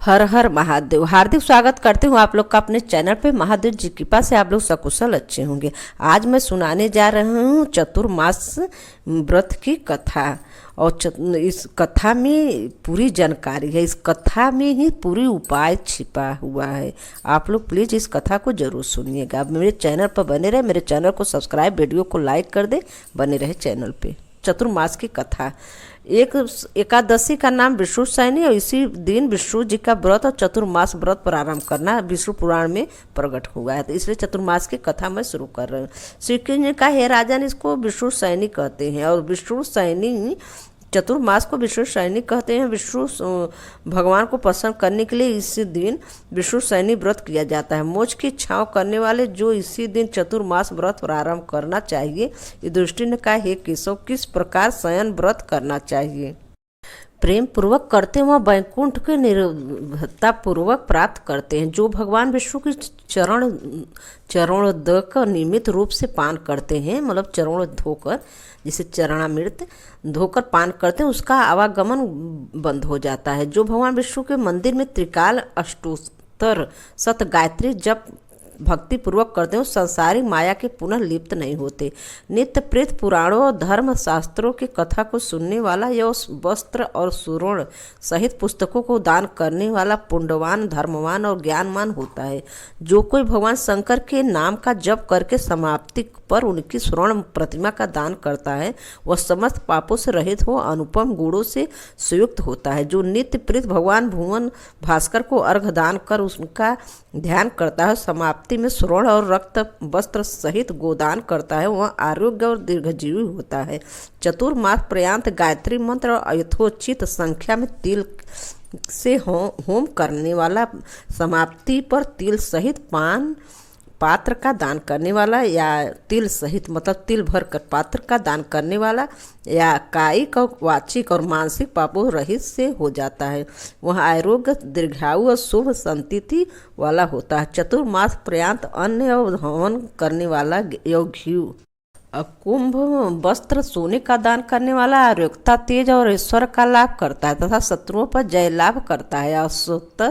हर हर महादेव। हार्दिक स्वागत करती हूँ आप लोग का अपने चैनल पे। महादेव जी की कृपा से आप लोग सकुशल अच्छे होंगे। आज मैं सुनाने जा रहा हूँ चतुर्मास व्रत की कथा। और इस कथा में पूरी जानकारी है, इस कथा में ही पूरी उपाय छिपा हुआ है। आप लोग प्लीज़ इस कथा को जरूर सुनिएगा। आप मेरे चैनल पर बने रहे, मेरे चैनल को सब्सक्राइब, वीडियो को लाइक कर दे, बने रहे चैनल पे। चतुर्मास की कथा। एक एकादशी का नाम विष्णु शयनी, और इसी दिन विष्णु जी का व्रत और चतुर्मास व्रत प्रारंभ करना विष्णु पुराण में प्रकट हुआ है। तो इसलिए चतुर्मास की कथा मैं शुरू कर रही हूँ। श्री कृष्ण ने कहा, हे राजन, इसको विष्णु शयनी कहते हैं। और विष्णु शयनी, चतुर्मास को विष्णु शयनी कहते हैं। विष्णु भगवान को प्रसन्न करने के लिए इस दिन विष्णु शयनी व्रत किया जाता है। मोक्ष की इच्छाओं करने वाले जो इसी दिन चतुर्मास व्रत प्रारंभ करना चाहिए। युधिष्ठिर ने कहा, हे केशव, किस प्रकार शयन व्रत करना चाहिए? प्रेम पूर्वक करते वह वैकुंठ के निर्भरता पूर्वक प्राप्त करते हैं। जो भगवान विष्णु की चरणोदक नियमित रूप से पान करते हैं, मतलब चरण धोकर, जिसे चरणामृत धोकर पान करते हैं, उसका आवागमन बंद हो जाता है। जो भगवान विष्णु के मंदिर में त्रिकाल अष्टोत्तर शत गायत्री जप भक्ति पूर्वक करते हैं, संसारिक माया के पुनः लिप्त नहीं होते। नित्य प्रेत पुराणों और धर्म शास्त्रों की कथा को सुनने वाला या वस्त्र और सुवर्ण सहित पुस्तकों को दान करने वाला पुण्यवान, धर्मवान और ज्ञानवान होता है। जो कोई भगवान शंकर के नाम का जप करके समाप्ति पर उनकी स्वर्ण प्रतिमा का दान करता है, वह समस्त पापों से रहित हो अनुपम गुणों से संयुक्त होता है। जो नित्य प्रीत भगवान भुवन भास्कर को अर्घ दान कर उसका ध्यान करता है, समाप्ति में स्वर्ण और रक्त वस्त्र सहित गोदान करता है, वह आरोग्य और दीर्घजीवी होता है। चतुर्मास पर्यंत गायत्री मंत्र और यथोचित संख्या में तिल से होम करने वाला, समाप्ति पर तिल सहित पान पात्र का दान करने वाला, या तिल सहित मतलब तिल भर कर पात्र का दान करने वाला, या कायिक और वाचिक और मानसिक पापों रहित से हो जाता है। वह आरोग्य, दीर्घायु और शुभ संतति वाला होता है। चतुर्मास पर्यंत अन्न और हवन करने वाला, घी, कुंभ वस्त्र सोने का दान करने वाला आरोग्यता, तेज और ईश्वर का लाभ करता है तथा शत्रुओं पर जय लाभ करता है। अश्वत्थ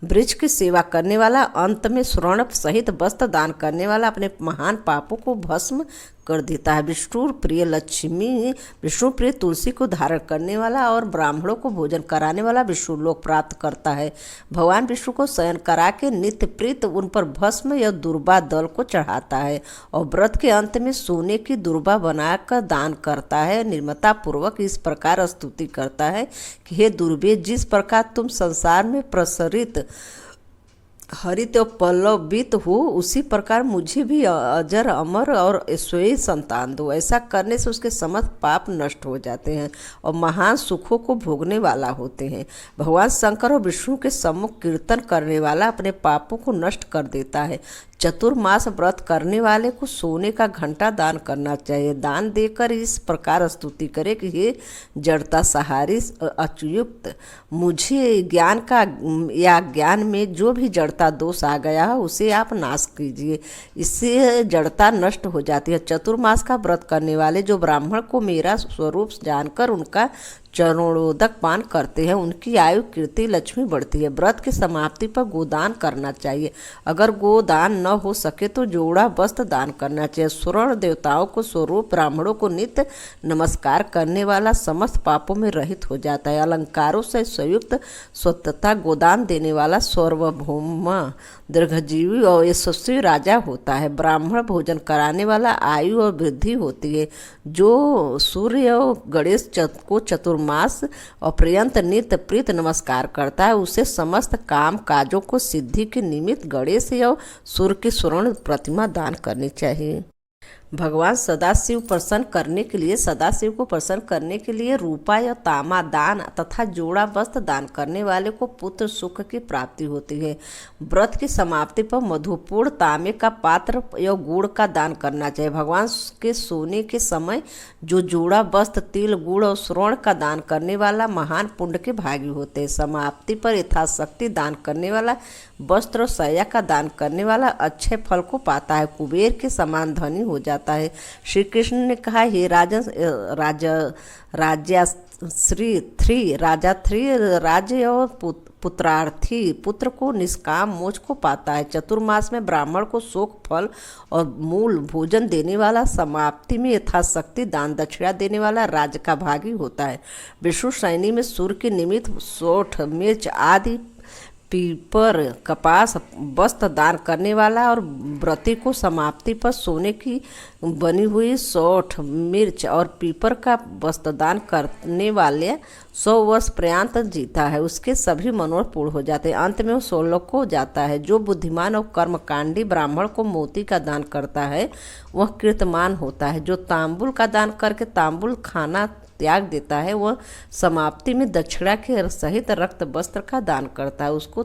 वृक्ष की सेवा करने वाला, अंत में स्वर्ण सहित वस्त्र दान करने वाला अपने महान पापों को भस्म कर देता है। विष्णु प्रिय लक्ष्मी, विष्णु प्रिय तुलसी को धारण करने वाला और ब्राह्मणों को भोजन कराने वाला विष्णु लोक प्राप्त करता है। भगवान विष्णु को शयन करा के नित्य प्रीत उन पर भस्म या दुर्बा दल को चढ़ाता है और व्रत के अंत में सोने की दुर्बा बनाकर दान करता है। निर्मता पूर्वक इस प्रकार स्तुति करता है कि हे दुर्बे, जिस प्रकार तुम संसार में प्रसरित हरित और पल्लवित हो, उसी प्रकार मुझे भी अजर अमर और ऐश्वर्य संतान दो। ऐसा करने से उसके समस्त पाप नष्ट हो जाते हैं और महान सुखों को भोगने वाला होते हैं। भगवान शंकर और विष्णु के सम्मुख कीर्तन करने वाला अपने पापों को नष्ट कर देता है। चतुर्मास व्रत करने वाले को सोने का घंटा दान करना चाहिए। दान देकर इस प्रकार स्तुति करे कि हे जड़ता सहारी अच्युत, मुझे ज्ञान का या ज्ञान में जो भी जड़ता दोष आ गया है उसे आप नाश कीजिए, इससे जड़ता नष्ट हो जाती है। चतुर्मास का व्रत करने वाले जो ब्राह्मण को मेरा स्वरूप जानकर उनका चरणोदक पान करते हैं, उनकी आयु, कीर्ति, लक्ष्मी बढ़ती है। व्रत की समाप्ति पर गोदान करना चाहिए। अगर गोदान न हो सके तो जोड़ा वस्त्र दान करना चाहिए। स्वर्ण देवताओं को स्वरूप, ब्राह्मणों को नित्य नमस्कार करने वाला समस्त पापों में रहित हो जाता है। अलंकारों से संयुक्त स्वतंत्रता गोदान देने वाला सार्वभौम, दीर्घजीवी और यशस्वी राजा होता है। ब्राह्मण भोजन कराने वाला आयु और वृद्धि होती है। जो सूर्य और गणेश को चतुर्मास और पर्यंत नित्य प्रीत नमस्कार करता है, उसे समस्त काम काजों को सिद्धि के निमित्त गणेश या सूर्य की स्वर्ण प्रतिमा दान करनी चाहिए। भगवान सदाशिव प्रसन्न करने के लिए, सदाशिव को प्रसन्न करने के लिए रूपा या तामा दान तथा जोड़ा वस्त्र दान करने वाले को पुत्र सुख की प्राप्ति होती है। व्रत की समाप्ति पर मधुपूर्ण तांबे का पात्र या गुड़ का दान करना चाहिए। भगवान के सोने के समय जो जोड़ा वस्त्र, तिल, गुड़ और स्वर्ण का दान करने वाला महान पुण्य के भागी होते हैं। समाप्ति पर यथाशक्ति दान करने वाला, वस्त्र और शैया का दान करने वाला अक्षय फल को पाता है, कुबेर के समान धनी हो जाता जाता है। श्री कृष्ण ने कहा, हे राजन राजा थ्री राज्य और पुत्रार्थी पुत्र को निष्काम मोक्ष को पाता है। चतुर्मास में ब्राह्मण को शोक फल और मूल भोजन देने वाला, समाप्ति में यथाशक्ति दान दक्षिणा देने वाला राज्य का भागी होता है। विष्णु श्रेणी में सूर्य के निमित्त सोठ, मिर्च आदि, पीपर, कपास, वस्त्र दान करने वाला और व्रती को समाप्ति पर सोने की बनी हुई सोठ, मिर्च और पीपर का वस्त्र दान करने वाले 100 वर्ष पर्यंत जीता है। उसके सभी मनोरथ पूर्ण हो जाते हैं। अंत में वो सोलोक को जाता है। जो बुद्धिमान और कर्मकांडी ब्राह्मण को मोती का दान करता है वह कीर्तमान होता है। जो तांबुल का दान करके तांबुल खाना त्याग देता है वह समाप्ति में दक्षिणा के सहित रक्त वस्त्र का दान करता है। उसको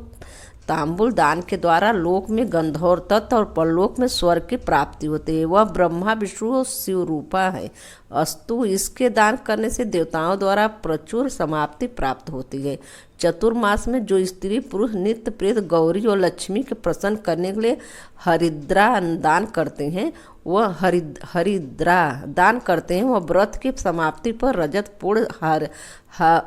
तांबुल दान के द्वारा लोक में गंधर्व तत्व और परलोक में स्वर्ग की प्राप्ति होती है। वह ब्रह्मा विष्णु और शिव रूपा है। अस्तु इसके दान करने से देवताओं द्वारा प्रचुर समाप्ति प्राप्त होती है। चतुर्मास में जो स्त्री पुरुष नित्य प्रेत गौरी और लक्ष्मी के प्रसन्न करने के लिए हरिद्रा दान करते हैं वह व्रत की समाप्ति पर रजत पूर्ण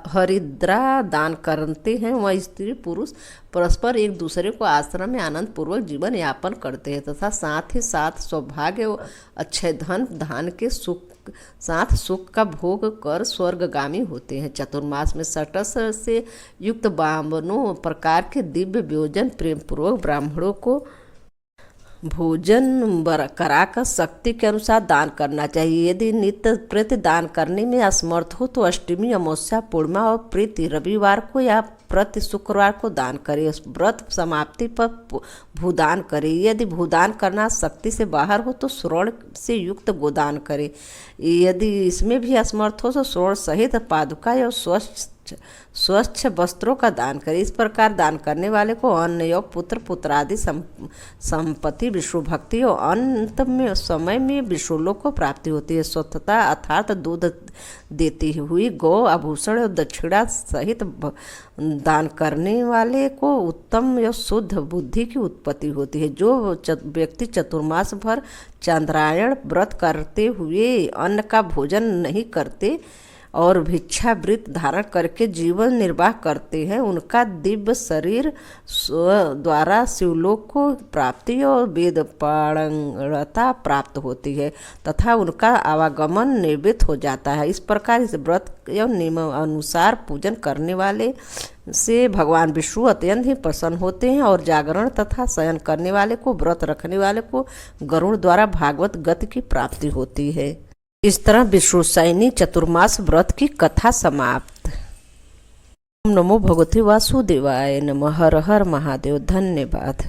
हरिद्रा दान करते हैं। वह स्त्री पुरुष परस्पर एक दूसरे को आश्रम में आनंद पूर्वक जीवन यापन करते हैं तथा साथ ही साथ सौभाग्य और अच्छे धान के साथ सुख का भोग कर स्वर्गगामी होते हैं। चतुर्मास में षट्स से युक्त 52 प्रकार के दिव्य व्यंजन प्रेम पूर्वक ब्राह्मणों को भोजन कराकर शक्ति के अनुसार दान करना चाहिए। यदि नित्य प्रति दान करने में असमर्थ हो तो अष्टमी, अमावस्या, पूर्णिमा और प्रीति रविवार को या प्रति शुक्रवार को दान करे। व्रत समाप्ति पर भूदान करे। यदि भूदान करना शक्ति से बाहर हो तो स्वर्ण से युक्त गोदान करे। यदि इसमें भी असमर्थ हो तो स्वर्ण सहित पादुका या स्वच्छ वस्त्रों का दान करे। इस प्रकार दान करने वाले को अन्न योग पुत्र पुत्रादि संपत्ति विष्णु भक्ति और अंत में समय में विष्णुलोक को प्राप्ति होती है। स्वच्छता अर्थात दूध देती हुई गौ, आभूषण और दक्षिणा सहित दान करने वाले को उत्तम या शुद्ध बुद्धि की उत्पत्ति होती है। जो व्यक्ति चतुर्मास भर चंद्रायण व्रत करते हुए अन्न का भोजन नहीं करते और भिक्षावृत धारण करके जीवन निर्वाह करते हैं उनका दिव्य शरीर द्वारा शिवलोक को प्राप्ति और वेद पारंगता प्राप्त होती है तथा उनका आवागमन निर्वित हो जाता है। इस प्रकार इस व्रत एवं नियम अनुसार पूजन करने वाले से भगवान विष्णु अत्यंत ही प्रसन्न होते हैं और जागरण तथा शयन करने वाले को, व्रत रखने वाले को गरुड़ द्वारा भागवत गति की प्राप्ति होती है। इस तरह विष्णुशयनी चतुर्मास व्रत की कथा समाप्त। ओम नमो भगवते वासुदेवाय नमः। हर हर महादेव। धन्यवाद।